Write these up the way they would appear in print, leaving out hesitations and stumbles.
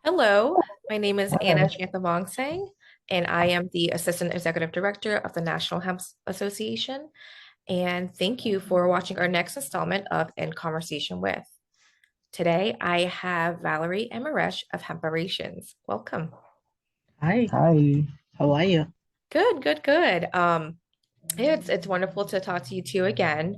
Hello, my name is Anna Hi. Chanthavangsang, and I am the Assistant Executive Director of the National Hemp Association. And thank you for watching our next installment of In Conversation With. Today, I have Valerie and Maresh of Hemparations. Welcome. Hi, Hi. how are you? Good, good, good. It's wonderful to talk to you two again.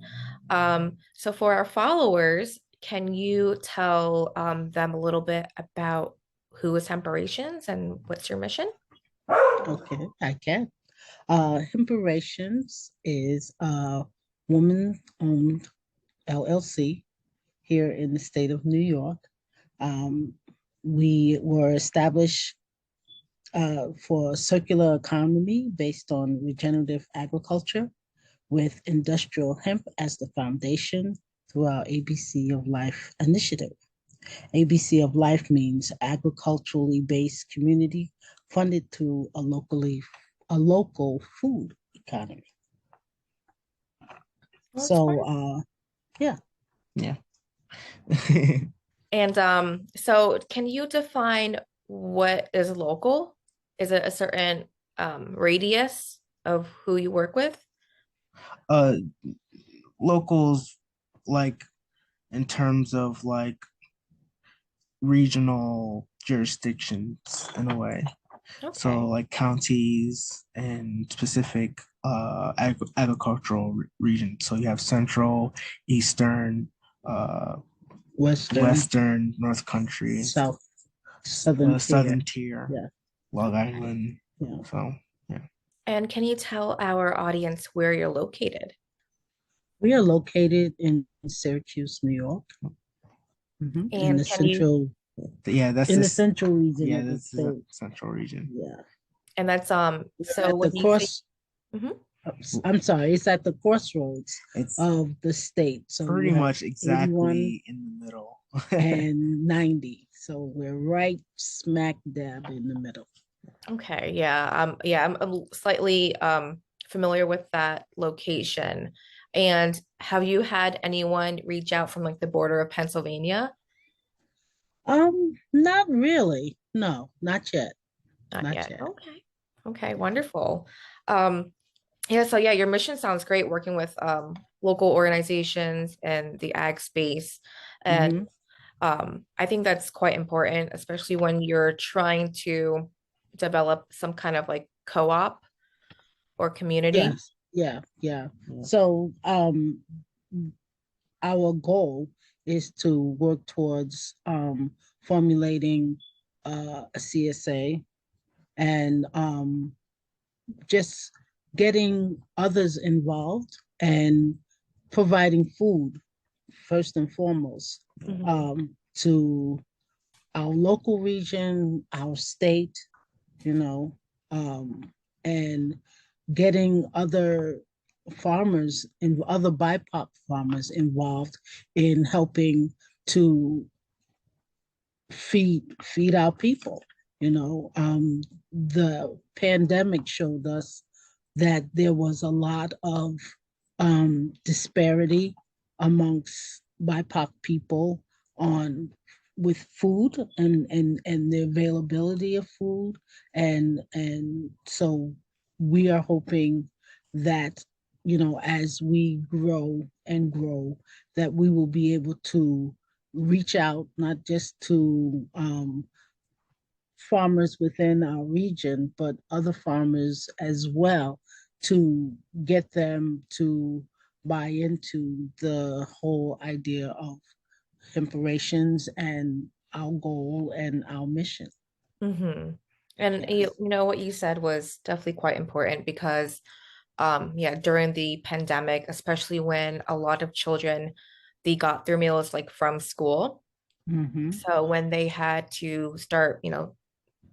So for our followers, can you tell them a little bit about who is Hemparations and what's your mission? Okay, I can. Hemparations is a woman-owned LLC here in the state of New York. Um, we were established for a circular economy based on regenerative agriculture with industrial hemp as the foundation through our ABC of Life initiative. ABC of Life means agriculturally based community funded through a local food economy. Well, that's So wonderful. yeah. Yeah. And so can you define what is local? Is it a certain radius of who you work with? uh Locals, like, in terms of like regional jurisdictions in a way. So Okay. like counties and specific agricultural regions. So you have central, eastern, uh Western, western, north country, South, Southern tier. southern tier, Yeah. Long Okay. Island. Yeah. So yeah. And can you tell our audience where you're located? We are located in Syracuse, New York, in And can you, Yeah, that's the this. central region Yeah, of the this is a state. central region. Yeah. and that's We're so at the when you say cross Mhm. I'm sorry, it's at the crossroads It's of the state. So you pretty have much 81 exactly in the middle. and 90. So we're right smack dab in the middle. Okay, yeah. I'm slightly familiar with that location. And have you had anyone reach out from like the border of Pennsylvania? Not really. No, not yet. Not Not yet. yet. Okay. Okay, wonderful. Um, yeah, so yeah, your mission sounds great working with local organizations and the ag space. And Mm-hmm. I think that's quite important, especially when you're trying to develop some kind of like co-op or community. Yes. Yeah. Yeah. Yeah. So our goal is to work towards formulating a CSA and just getting others involved and providing food first and foremost Mhm. to our local region, our state, you know, um, and getting other farmers and other BIPOC farmers involved in helping to feed our people. The pandemic showed us that there was a lot of disparity amongst BIPOC people on with food and the availability of food, and so we are hoping that as we grow and grow, that we will be able to reach out not just to farmers within our region, but other farmers as well, to get them to buy into the whole idea of Hemparations and our goal and our mission. hmm And Yes. you know what you said was definitely quite important because yeah, during the pandemic, especially when a lot of children they got their meals like from school. Mm-hmm. So when they had to start,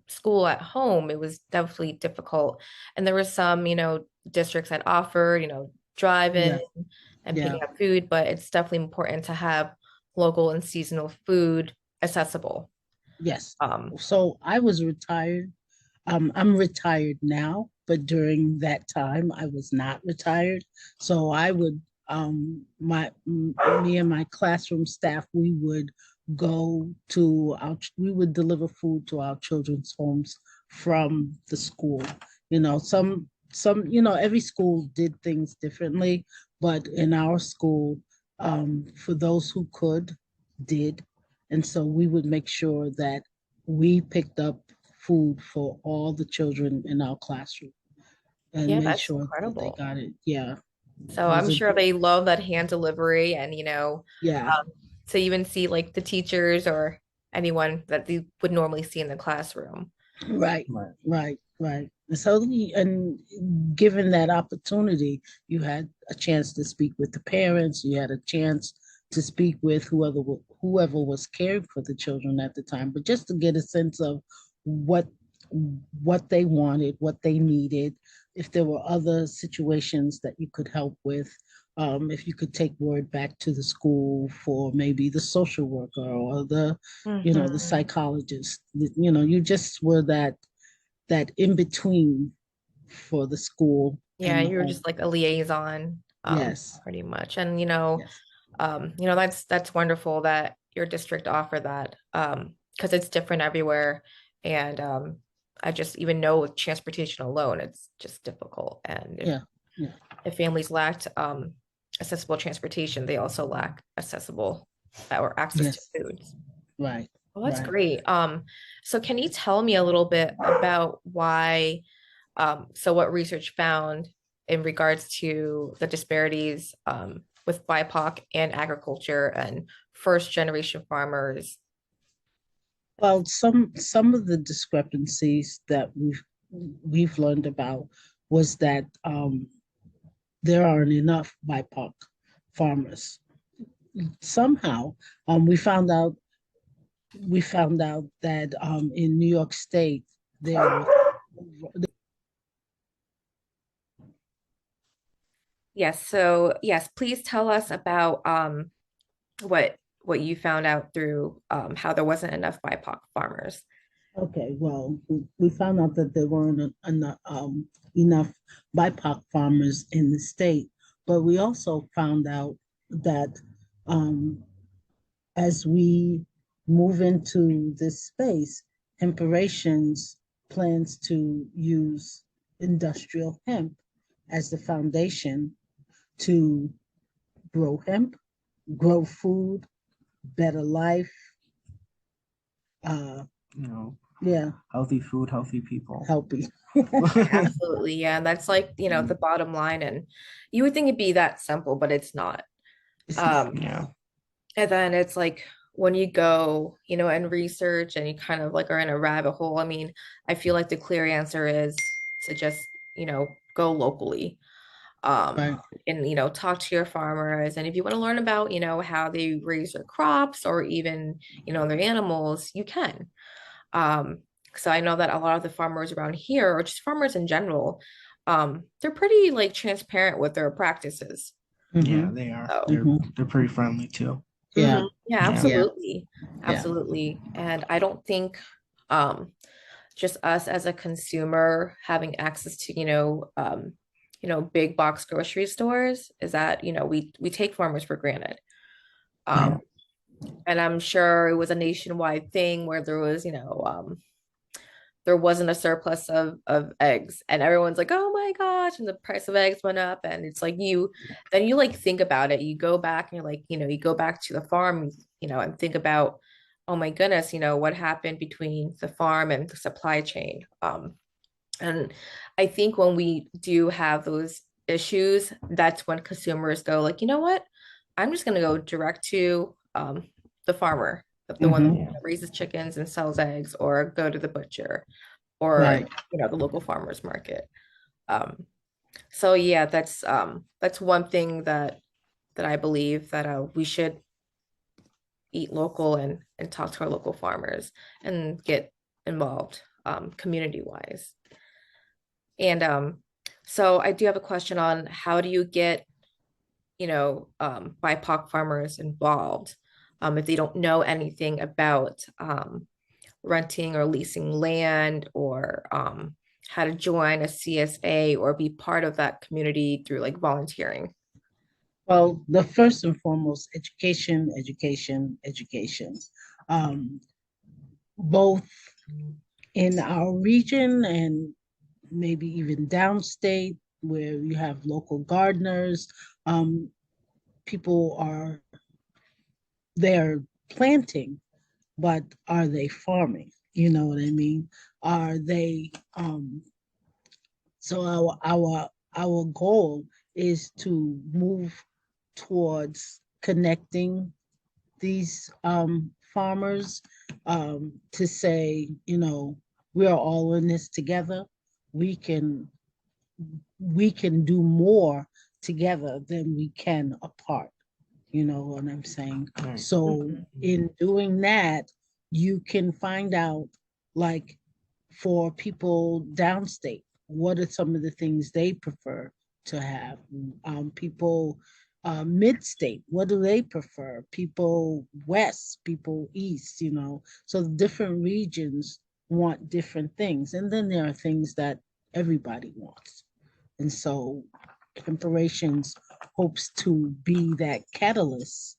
school at home, it was definitely difficult. And there were some, districts that offered, drive in Yeah. and Yeah. picking up food, but it's definitely important to have local and seasonal food accessible. Yes. Um, So I was retired. I'm retired now, but during that time I was not retired. So I would me and my classroom staff, we would we would deliver food to our children's homes from the school. Every school did things differently, but in our school, for those who could, did. And so we would make sure that we picked up food for all the children in our classroom and Yeah, made that's sure that they incredible. got it. Yeah, So it was I'm a sure big, they love that hand delivery and, yeah. to even see like the teachers or anyone that they would normally see in the classroom. Right, Right. right. And given that opportunity, you had a chance to speak with the parents. You had a chance to speak with whoever was caring for the children at the time. But just to get a sense of what what they wanted, what they needed, if there were other situations that you could help with, if you could take word back to the school for maybe the social worker or the Hmm. psychologist. You just were that in between for the school Yeah, and the you were home. just like a liaison, Yes, pretty much. And yes, that's wonderful that your district offered that, because it's different everywhere. And I just even know with transportation alone, it's just difficult. And if yeah, yeah, if families lacked accessible transportation, they also lack accessible or access to yes, foods. right, Well, that's right. great. So can you tell me a little bit about so what research found in regards to the disparities with BIPOC and agriculture and first generation farmers? Well, some of the discrepancies that we've learned about was that there aren't enough BIPOC farmers. Somehow, um, we found out we found out that in New York State there were Yes, so yes, please tell us about what what you found out through how there wasn't enough BIPOC farmers. okay. Well, we found out that there weren't enough BIPOC farmers in the state, but we also found out that um, as we move into this space, Hemparations plans to use industrial hemp as the foundation to grow hemp, grow food, better life. Uh, You know, yeah, healthy food, healthy people. healthy. Absolutely, yeah. And that's like, the bottom line. And you would think it'd be that simple, but it's not. It's not. Um, Yeah. and then it's like when you go, and research and you kind of like are in a rabbit hole. I mean, I feel like the clear answer is to just, go locally. Right. And talk to your farmers. And if you want to learn about, how they raise their crops or even, their animals, you can. Um, so I know that a lot of the farmers around here, or just farmers in general, they're pretty like transparent with their practices. Yeah, Mm-hmm. they are. So, They're pretty friendly too. Yeah. yeah, Yeah. Yeah. absolutely. Yeah. Absolutely. And I don't think um just us as a consumer having access to, big box grocery stores is that, we take farmers for granted. Yeah. Um, and I'm sure it was a nationwide thing where there was, there wasn't a surplus of eggs and everyone's like, oh my gosh, and the price of eggs went up. And it's like you like think about it, you go back and you're like, you go back to the farm, and think about, oh my goodness, what happened between the farm and the supply chain. And I think when we do have those issues, that's when consumers go like, you know what, I'm just going to go direct to the farmer, the one Mm-hmm. Yeah. that raises chickens and sells eggs, or go to the butcher, or Right. the local farmers market. Um, so yeah, that's one thing that I believe that we should eat local and talk to our local farmers and get involved community wise. And so I do have a question on how do you get, BIPOC farmers involved if they don't know anything about renting or leasing land, or how to join a CSA or be part of that community through like volunteering. Well, the first and foremost, education, education, education. Um, Both in our region and maybe even downstate where you have local gardeners, um, people are they're planting, but are they farming? You know what I mean? Are they so our goal is to move towards connecting these farmers to say, we are all in this together. We can we can do more together than we can apart. You know what I'm saying? Right. So Mhm. in doing that, you can find out, like, for people downstate, what are some of the things they prefer to have? People mid-state, what do they prefer? People west, people east, So different regions want different things. And then there are things that everybody wants. And so Hemparations hopes to be that catalyst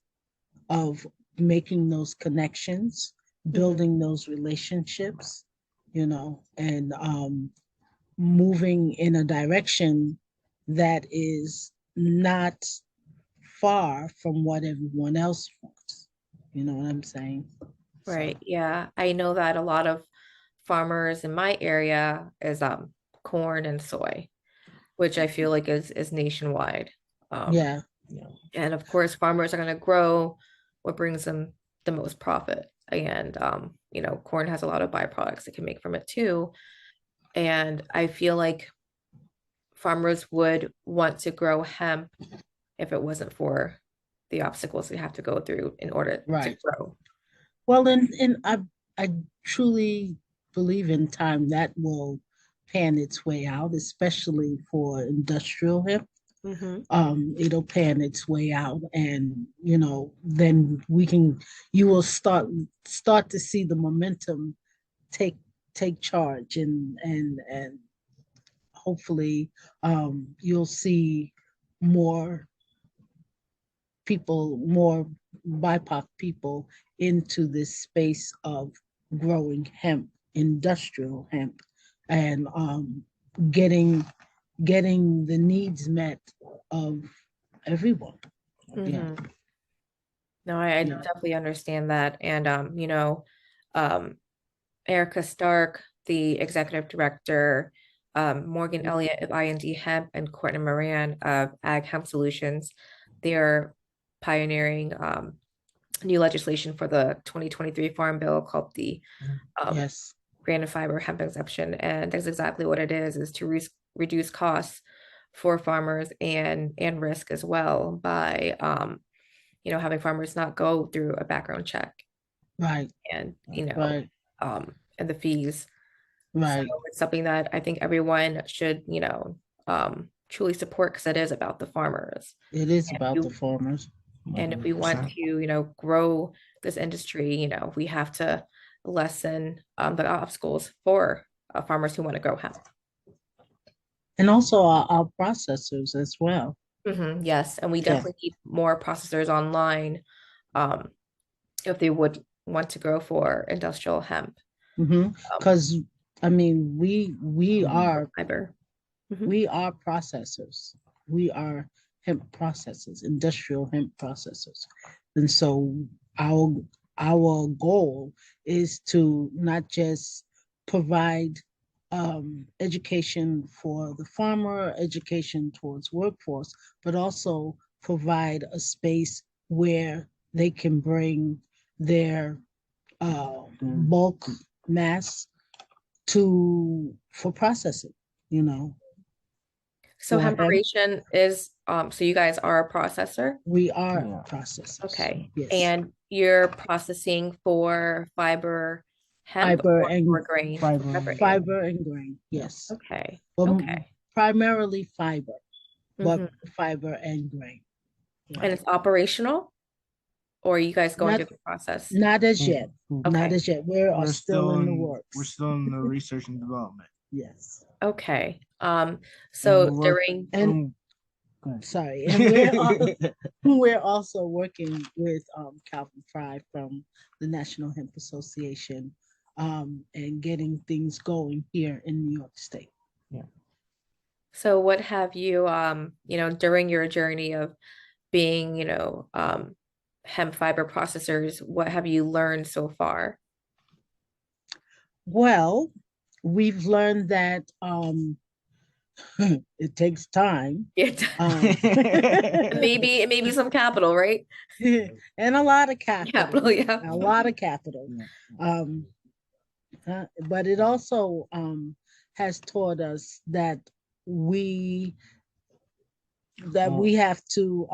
of making those connections, Mhm. building those relationships, and moving in a direction that is not far from what everyone else wants. You know what I'm saying? So, Right. Yeah. I know that a lot of farmers in my area is corn and soy, which I feel like is nationwide. Um, yeah, and of course, farmers are going to grow what brings them the most profit. And corn has a lot of byproducts they can make from it too. And I feel like farmers would want to grow hemp if it wasn't for the obstacles they have to go through in order to right. grow. Well, and I truly believe in time that will pan its way out, especially for industrial hemp. Hmm. It'll pan its way out, and then you will start to see the momentum take take charge, and hopefully, you'll see more people, more BIPOC people into this space of growing hemp, industrial hemp, and getting getting the needs met of everyone. Yeah, Hmm. No, I yeah. definitely understand that. And um, Erica Stark, the executive director, Morgan Elliott of IND Hemp, and Courtney Moran of Ag Hemp Solutions, they're pioneering new legislation for the 2023 Farm Bill called the um, Yes, Branded Fiber Hemp Exemption. And that's exactly what it is to reduce costs for farmers and risk as well by having farmers not go through a background check right, and right, and the fees. So right. it's something that I think everyone should truly support because it is about the farmers. It is And about the you farmers. and if we want 100%. to grow this industry, we have to lessen the obstacles for farmers who want to grow hemp. And also our processors as well. Yes, and we Yeah. definitely need more processors online um, if they would want to grow for industrial hemp um, Because I mean, or fiber. Mhm. we are processors. We are hemp processors, industrial hemp processors. And so our our goal is to not just provide education for the farmer, education towards workforce, but also provide a space where they can bring their bulk mass to for processing, you know, So for hemp. Hemperation is so you guys are a processor. We are Yeah. processors. Okay. Yes. And you're processing for fiber hemp Fiber or and grain? Fiber. Fiber and grain. fiber and grain. Yeah. Yes. Okay. But Okay. primarily fiber, but Hmm. fiber and grain. Yeah. And it's operational, or are you guys going Not through the process? not as Mm, yet. mm. Not Okay. as yet. We are still in the We're works. still in the research and development. Yes. Okay. And So we're during And um sorry, and we're also working with Calvin Fry from the National Hemp Association, and getting things going here in New York State. Yeah. So what have you, during your journey of being, hemp fiber processors, what have you learned so far? Well, we've learned that it takes time, It um, maybe some capital, right? and a lot of capital, Capital, yeah. a lot of capital. Um, but it also has taught us that we we have to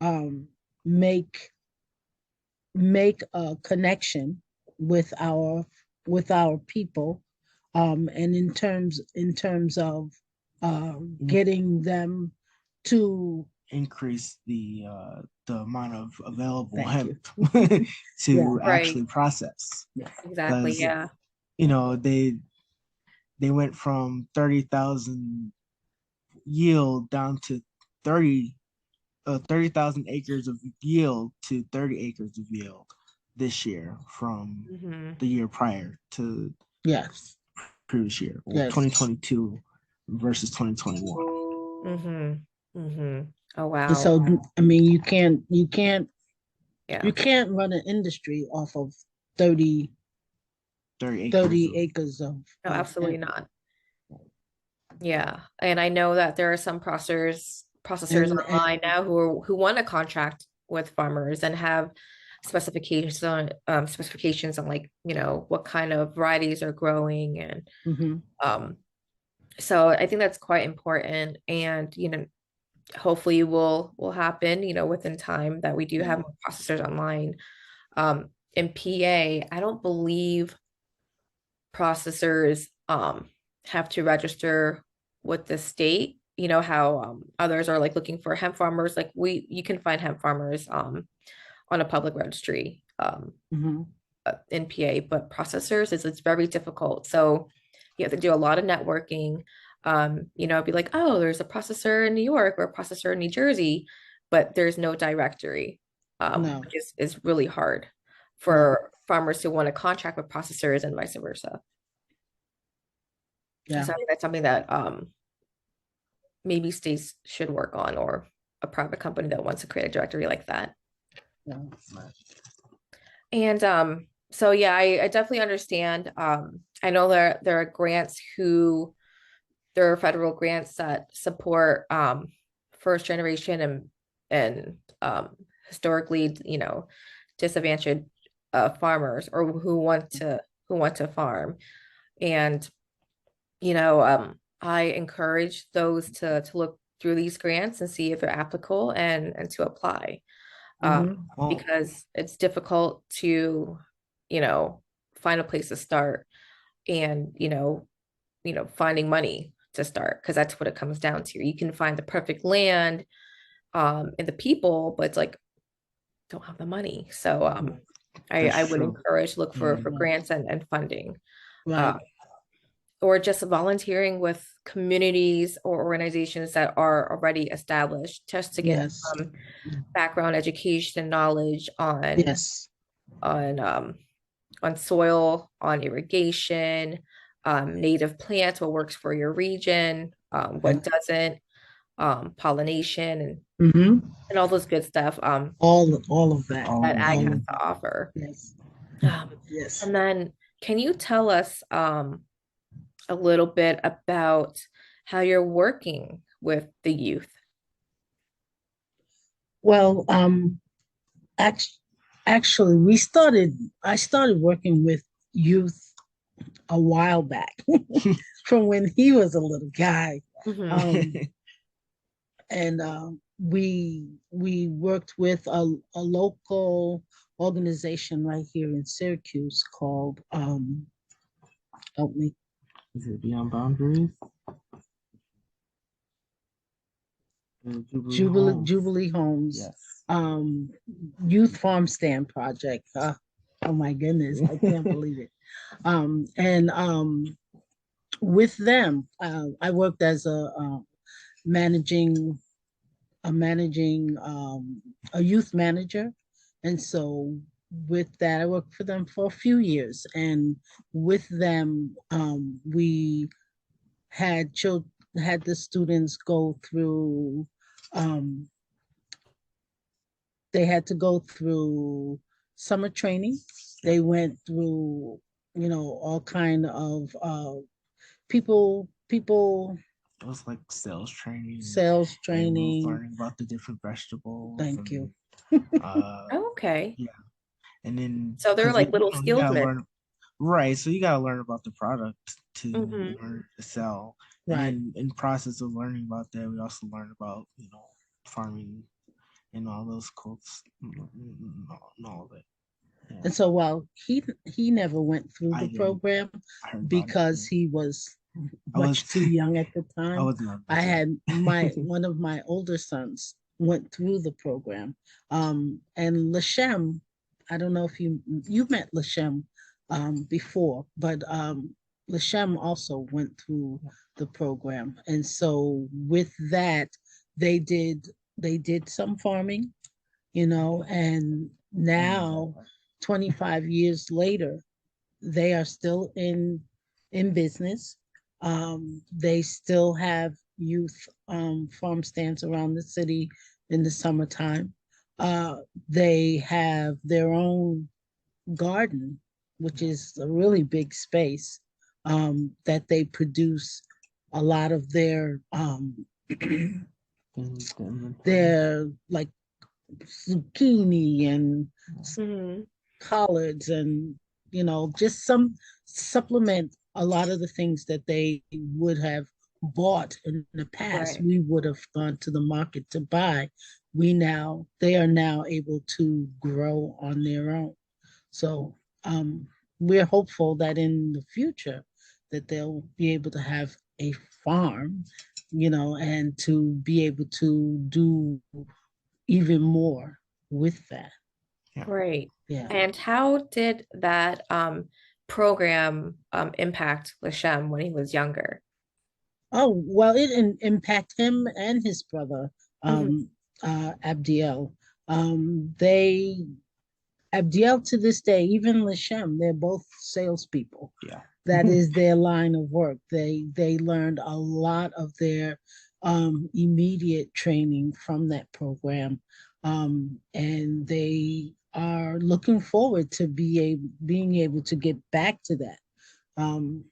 um, make a connection with our people, and in terms of getting them to increase the amount of available Thank hemp Yeah. to Right. actually process. Exactly, 'Cause, yeah. they went from 30,000 yield down to 30,000 acres of yield to 30 acres of yield this year from Hmm. the year prior to Yes. previous year, Yes. 2022 versus 2021. Hmm. Hmm. Oh, And wow. so, I mean, you can't Yeah. run an industry off of 30 30 acres acres of No, absolutely hemp. not. Yeah. And I know that there are some processors online And now who want to contract with farmers and have specifications on, like, what kind of varieties are growing, and mhm, um so I think that's quite important, and hopefully will happen, within time, that we do have yeah, more processors online. In PA, I don't believe processors have to register with the state. You know how others are like looking for hemp farmers. Like, you can find hemp farmers on a public registry mhm, in PA, but processors it's very difficult. So you have to do a lot of networking. Be like, oh, there's a processor in New York or a processor in New Jersey, but there's no directory, no, which is really hard no, for farmers to want to contract with processors and vice versa. yeah, So I think that's something that maybe states should work on, or a private company that wants to create a directory like that. yeah, And so yeah, I definitely understand. I know there are there are federal grants that support first generation and historically, disadvantaged farmers, or who want to farm. And I encourage those to look through these grants and see if they're applicable, and to apply, mhm, Well, because it's difficult to you know find a place to start, and finding money to start, because that's what it comes down to. You can find the perfect land and the people, but it's like, don't have the money. So I that's would true. encourage, look for right, grants and funding, uh, right, or just volunteering with communities or organizations that are already established, just to get yes, some background education knowledge yes, on um, on soil, on irrigation, native plants, what works for your region, what doesn't, pollination, mhm, and all those good stuff all of that, All that of ag all has that. of to offer. yes, yes. And then, can you tell us a little bit about how you're working with the youth? Well, act- actually, I started working with youth a while back, from when he was a little guy. Hmm. Um, and we worked with a local organization right here in Syracuse called help me, Is it Beyond Boundaries? Jubilee Homes. Jubilee Homes, Yes. um, Youth Farm Stand Project. Oh my goodness, I can't believe it. And with them, I worked as managing managing a youth manager, and so with that, I worked for them for a few years, and with them, we had children had the students go through. Um, they had to go through summer training. They went through, all kind of people It was like sales training, sales and we was training. learning about the different vegetables Thank you. and uh Oh, okay. yeah, and then So they're because like little you gotta salesmen. learn, right, so you gotta learn about the product to Hmm. in order to sell, and Right. then in process of learning about that, we also learned about farming and all those quotes and all of it. Yeah, And so while he never went through I the didn't. program I heard about it. because Yeah. he was I was much too young at the I time, was not I that young. had my one of my older sons went through the program. And Lashem, I don't know if you met Lashem before, but Lashem also went through the program. And so with that, they did they did some farming, and now 25 years later, they are still in business. They still have youth farm stands around the city in the summertime. Uh, they have their own garden, which is a really big space, that they produce a lot of Inventory. their like zucchini and Hmm. collards, and just some supplement a lot of the things that they would have bought in the past. Right. We would have gone to the market to buy. They are now able to grow on their own. So we're hopeful that in the future that they'll be able to have a farm, and to be able to do even more with that. Yeah. Right. Yeah. And how did that program impact Lashem when he was younger? Oh, well, it impact him and his brother, Hmm. um, Abdiel. They Abdiel to this day, even Lashem, they're both salespeople. Yeah. That is their line of work. They learned a lot of their immediate training from that program, and they are looking forward to being able to get back to that. Um,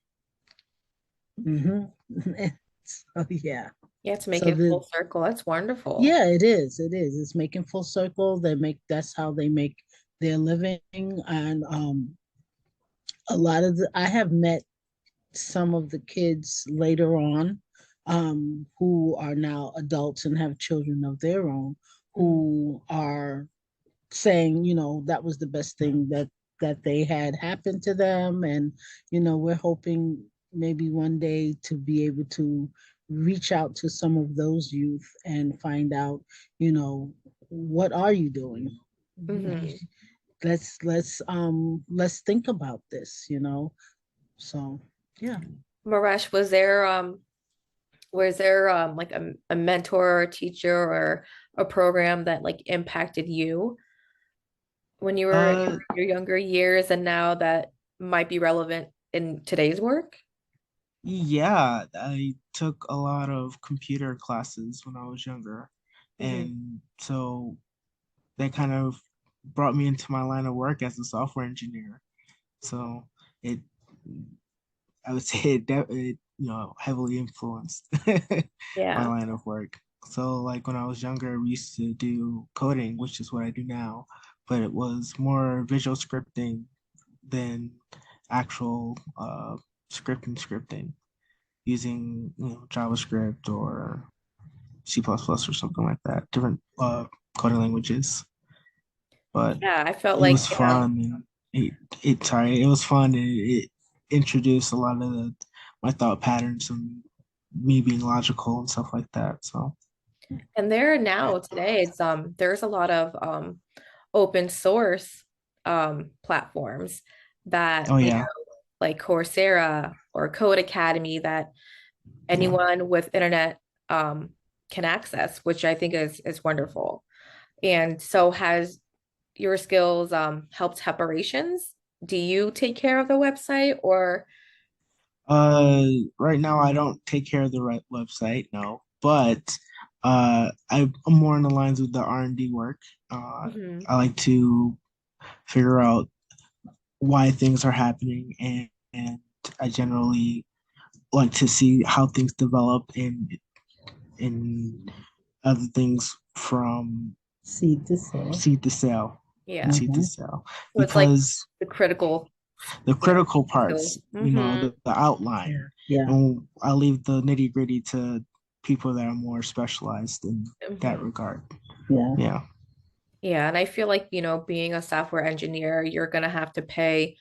mhm. So yeah. Yeah, to make So it the full circle. That's wonderful. yeah, it is. It is. It's making full circle. That's how they make their living. And I have met some of the kids later on, who are now adults and have children of their own, Mhm. who are saying, that was the best thing that they had happened to them. And we're hoping maybe one day to be able to reach out to some of those youth and find out, what are you doing? Mhm. Let's think about this, so yeah. Maresh, was there like a mentor or teacher or a program that like impacted you when you were in Uh, your younger years and now that might be relevant in today's work? yeah, I took a lot of computer classes when I was younger, Hmm. and so that kind of brought me into my line of work as a software engineer. So it, I would say it heavily influenced my Yeah. line of work. So like when I was younger, we used to do coding, which is what I do now, but it was more visual scripting than actual scripting using JavaScript or C++ or something like that, different coding languages. But Yeah, I felt it like, was yeah. fun. And it was fun. And it introduced a lot of my thought patterns and me being logical and stuff like that. So And there now today, it's there's a lot of open source platforms that oh yeah, like Coursera or Code Academy that Yeah. anyone with internet can access, which I think is wonderful. And so has your skills helped Hemparations? Do you take care of the website or Uh, right now I don't take care of the right website, no, but I'm more on the lines with the R&D work. Mhm. I like to figure out why things are happening, and I generally like to see how things develop in other things from Seed to sale. seed to sale, Yeah. seed to Hmm. sale, So it's like because the critical, the you know, critical skills. parts, the outline, Yeah. and I leave the nitty gritty to people that are more specialized in that Mhm. regard. Yeah. Yeah. Yeah, and I feel like, being a software engineer, you're gonna have to pay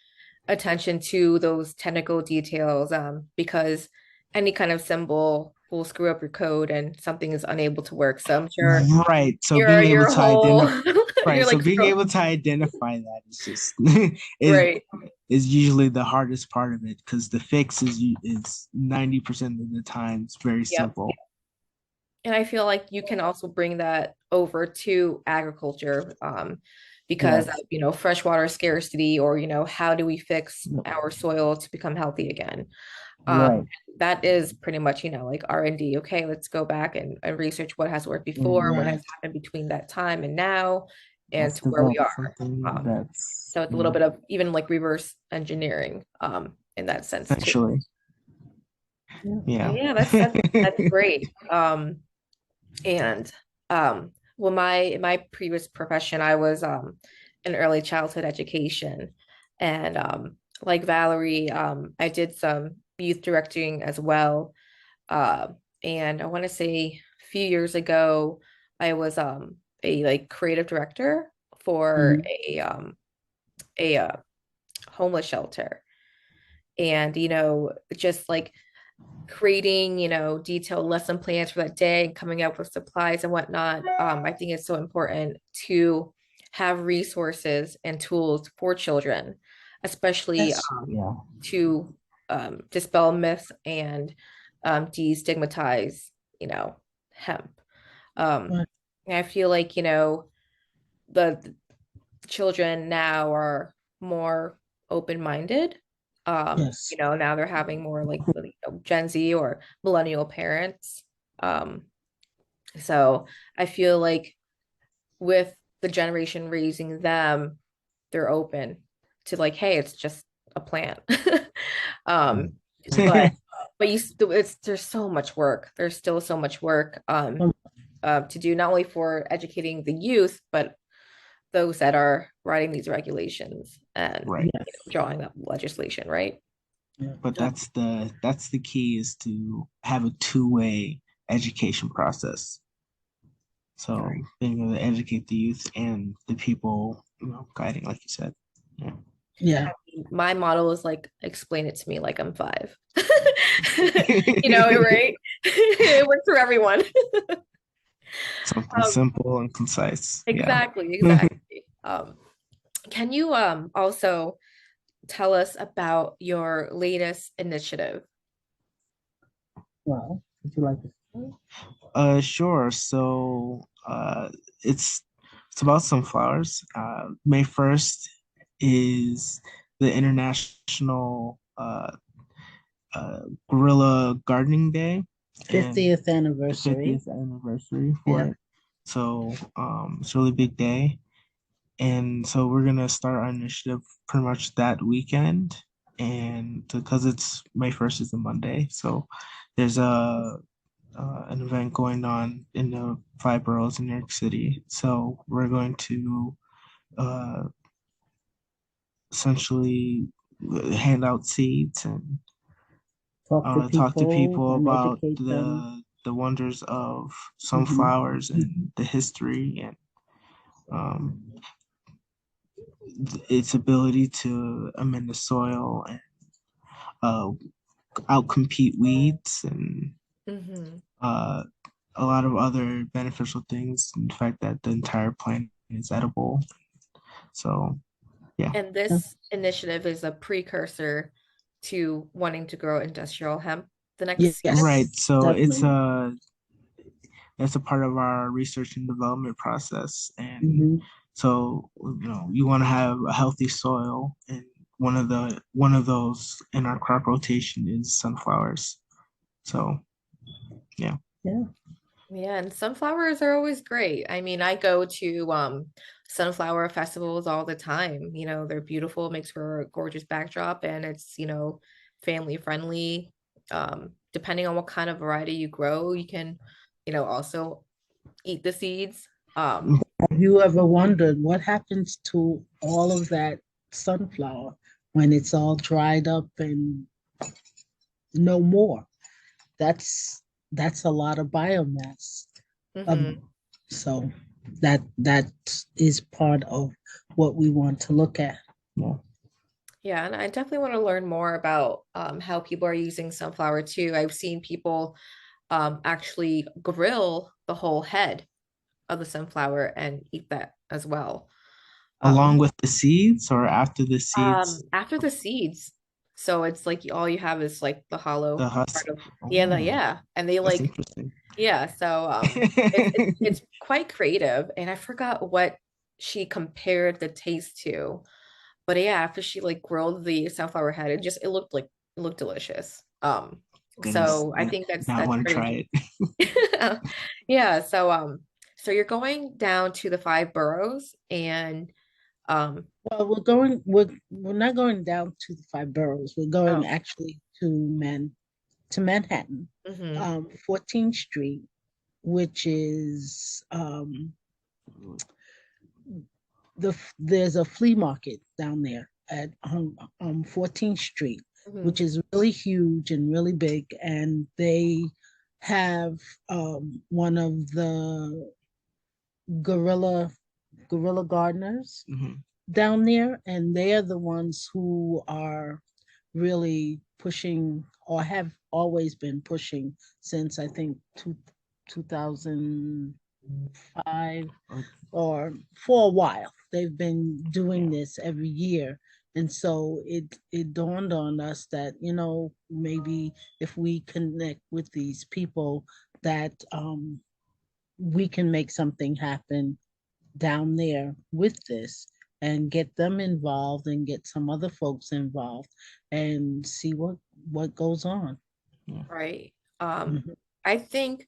attention to those technical details, because any kind of symbol will screw up your code and something is unable to work. So I'm sure Right. So your being able your to whole identify, right. you're So like being able to identify that is just is right. is usually the hardest part of it, because the fix is 90% of the time it's very Yep. simple. And I feel like you can also bring that over to agriculture, because of, Yes. freshwater scarcity, or, how do we fix Yep. our soil to become healthy again? Um, Right. that is pretty much, like R&D. Okay, let's go back and research what has worked before, what has Right. happened between that time and now, and Let's to where we develop are. something Um, that's so it's a little bit of even like reverse engineering, in that sense too. essentially, Yeah. So yeah. yeah, that's great. And well, my previous profession, I was in early childhood education, and like Valerie, I did some youth directing as well. Uh, and I want to say a few years ago, I was a like creative director for Mhm. a homeless shelter, and just like creating, detailed lesson plans for that day and coming up with supplies and whatnot. I think it's so important to have resources and tools for children, especially That's Yeah. to dispel myths and destigmatize, hemp. Um, right. and I feel like, the children now are more open-minded. Yes. Now they're having more like Gen Z or millennial parents. Um, so I feel like with the generation raising them, they're open to like, hey, it's just a plant. Um, but there's so much work. There's still so much work to do, not only for educating the youth, but those that are writing these regulations and Right. Yes. drawing up legislation, right? Yeah. But that's the key, is to have a two-way education process. So Right. being able to educate the youth and the people, guiding, like you said. Yeah. Yeah. My model is like, explain it to me like I'm five. Right? It works for everyone. Something Um, simple and concise. Yeah. exactly, exactly. Can you also tell us about your latest initiative? Well, would you like to start? Sure. So, it's it's about sunflowers. May 1st is the International Guerrilla Gardening Day, and 50th the anniversary. 50th anniversary for Yeah. it. So, it's a really big day. And so we're gonna start our initiative pretty much that weekend. And because it's May 1st is a Monday, so there's an event going on in the five boroughs in New York City. So we're going to uh, essentially hand out seeds and Talk to talk to people people and about educate them. the wonders of Hmm. sunflowers and the history, and um, its ability to amend the soil and uh, outcompete weeds, and Hmm. uh, a lot of other beneficial things. In fact, that the entire plant is edible. So, yeah. And Yeah. this initiative is a precursor to wanting to grow industrial hemp the next season? Right. Yes, So it's definitely. that's a part of our research and development process. And Hmm. so, you want to have a healthy soil, and one of those in our crop rotation is sunflowers. So, yeah. Yeah. Yeah, and sunflowers are always great. I mean, I go to sunflower festivals all the time. You know, they're beautiful, makes for a gorgeous backdrop, and it's, family friendly. Depending on what kind of variety you grow, you can, also eat the seeds. Have you ever wondered what happens to all of that sunflower when it's all dried up and no more? That's that's a lot of biomass. Mhm. Um, so that is part of what we want to look at. Yeah. Yeah, and I definitely want to learn more about how people are using sunflower too. I've seen people actually grill the whole head of the sunflower and eat that as well. Um, Along with the seeds or after the seeds, After the seeds, so it's like all you have is like the the hollow husk. part of Oh, yeah, and they that's like interesting. yeah. So it's quite creative, and I forgot what she compared the taste to. But yeah, after she like grilled the sunflower head, it looked delicious. Goodness, So I think now I that's want to pretty try it. yeah. So you're going down to the five boroughs and um Well, we're not going down to the five boroughs. We're going oh actually to Manhattan, hmm 14th Street, which is there's a flea market down there at 14th Street, hmm which is really huge and really big, and they have one of the gorilla gorilla gardeners Hmm. down there, and they are the ones who are really pushing or have always been pushing since I think 2005 or for a while. They've been doing Yeah. this every year. And so it dawned on us that, maybe if we connect with these people that we can make something happen down there with this and get them involved and get some other folks involved and see what goes on. Yeah. right. Mhm. I think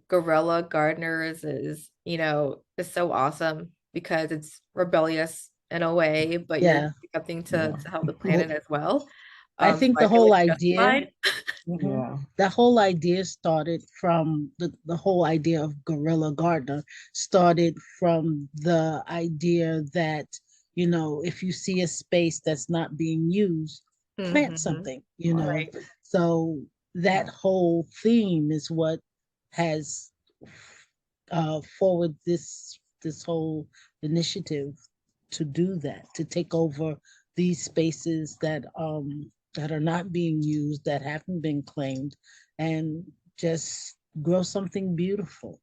Gorilla Gardeners is so awesome because it's rebellious in a way, but you're Yeah. doing something Yeah. to help the Well, planet as well. I So think I the feel whole like idea, justified. mhm, Yeah. that whole idea started from the whole idea of guerrilla gardener started from the idea that, if you see a space that's not being used, plant hmm Right. something. Right. So that whole theme is what has forward this whole initiative to do that, to take over these spaces that are not being used, that haven't been claimed, and just grow something beautiful,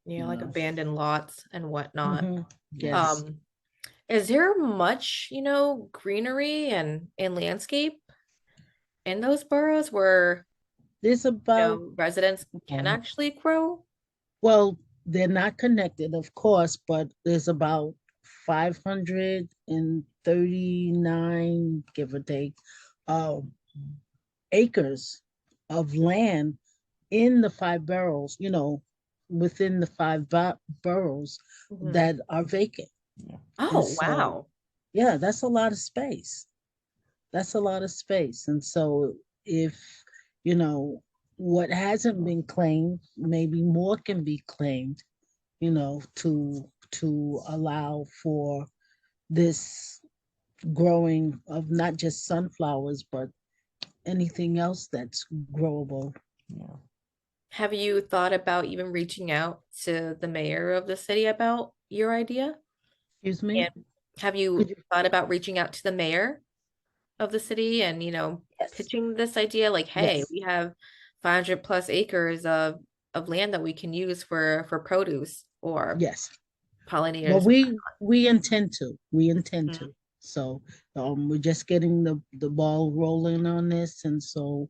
Yeah, you like know. abandoned lots and whatnot. Hmm. Yeah. Yes, Um, is there much, greenery and landscape in those boroughs where, there's about residents can um, actually grow? well, they're not connected, of course, but there's about 539, give or take, uh, acres of land in the five boroughs, within the five boroughs Mhm. that are vacant. Yeah. And Oh, so, wow. yeah, that's a lot of space. That's a lot of space. And so, if, you know, what hasn't been claimed, maybe more can be claimed, to allow for this growing of not just sunflowers, but anything else that's growable. Yeah. Have you thought about even reaching out to the mayor of the city about your idea? Excuse me? And have Could you you? thought about reaching out to the mayor of the city and, Yes. pitching this idea like, hey, Yes. we have 500 plus acres of land that we can use for produce or Yes. Well, pollinators. we intend to. We intend Mhm. to. So we're just getting the ball rolling on this, and so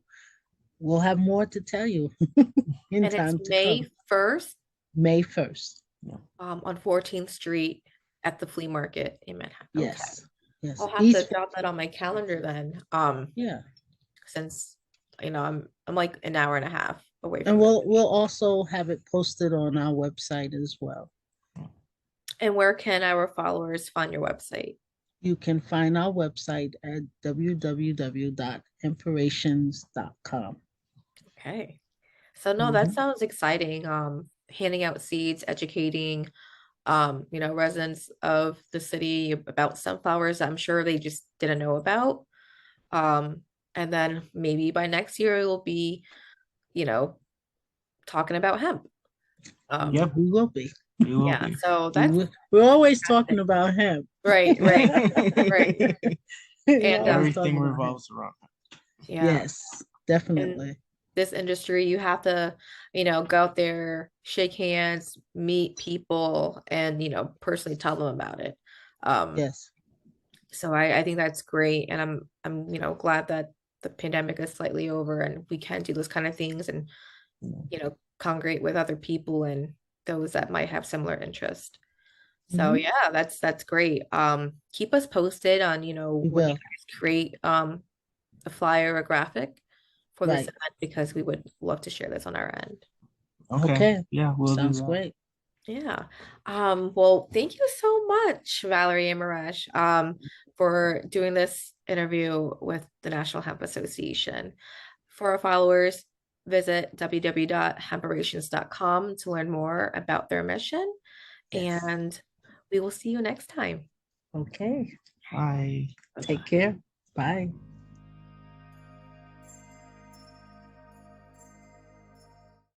we'll have more to tell you in And it's time to May come. 1st, May 1st. Yeah. on 14th Street at the flea market in Manhattan. Okay. Yes. Yes. I'll have to East. jot that on my calendar then. Yeah. Since I'm like an hour and a half away And from it. we'll also have it posted on our website as well. And where can our followers find your website? You can find our website at www.hemparations.com. Okay. So no, that Mhm. sounds exciting. Handing out seeds, educating residents of the city about sunflowers I'm sure they just didn't know about. Um, and then maybe by next year it will be, you know, talking about hemp. Yep, We will be. we will Yeah, be. so that's We're always talking fantastic. about hemp. Right, right, right. We're And always talking Everything about hemp. revolves around yeah, Yes, in definitely. this industry, you have to, go out there, shake hands, meet people, and personally tell them about it. Um, Yes. so I think that's great, and I'm glad that the pandemic is slightly over and we can do those kind of things and congregate with other people and those that might have similar interest. So Mhm. yeah, that's great. Keep us posted on, We when you will. guys create a flyer, a graphic for this Right. event because we would love to share this on our end. Okay. Okay. Yeah, we'll do Sounds that. great. Yeah. Well, thank you so much, Valerie and Maresh, for doing this interview with the National Hemp Association. For our followers, visit www.hemparations.com to learn more about their mission, Yes. and we will see you next time. Okay. Bye. Take Bye-bye. care. Bye.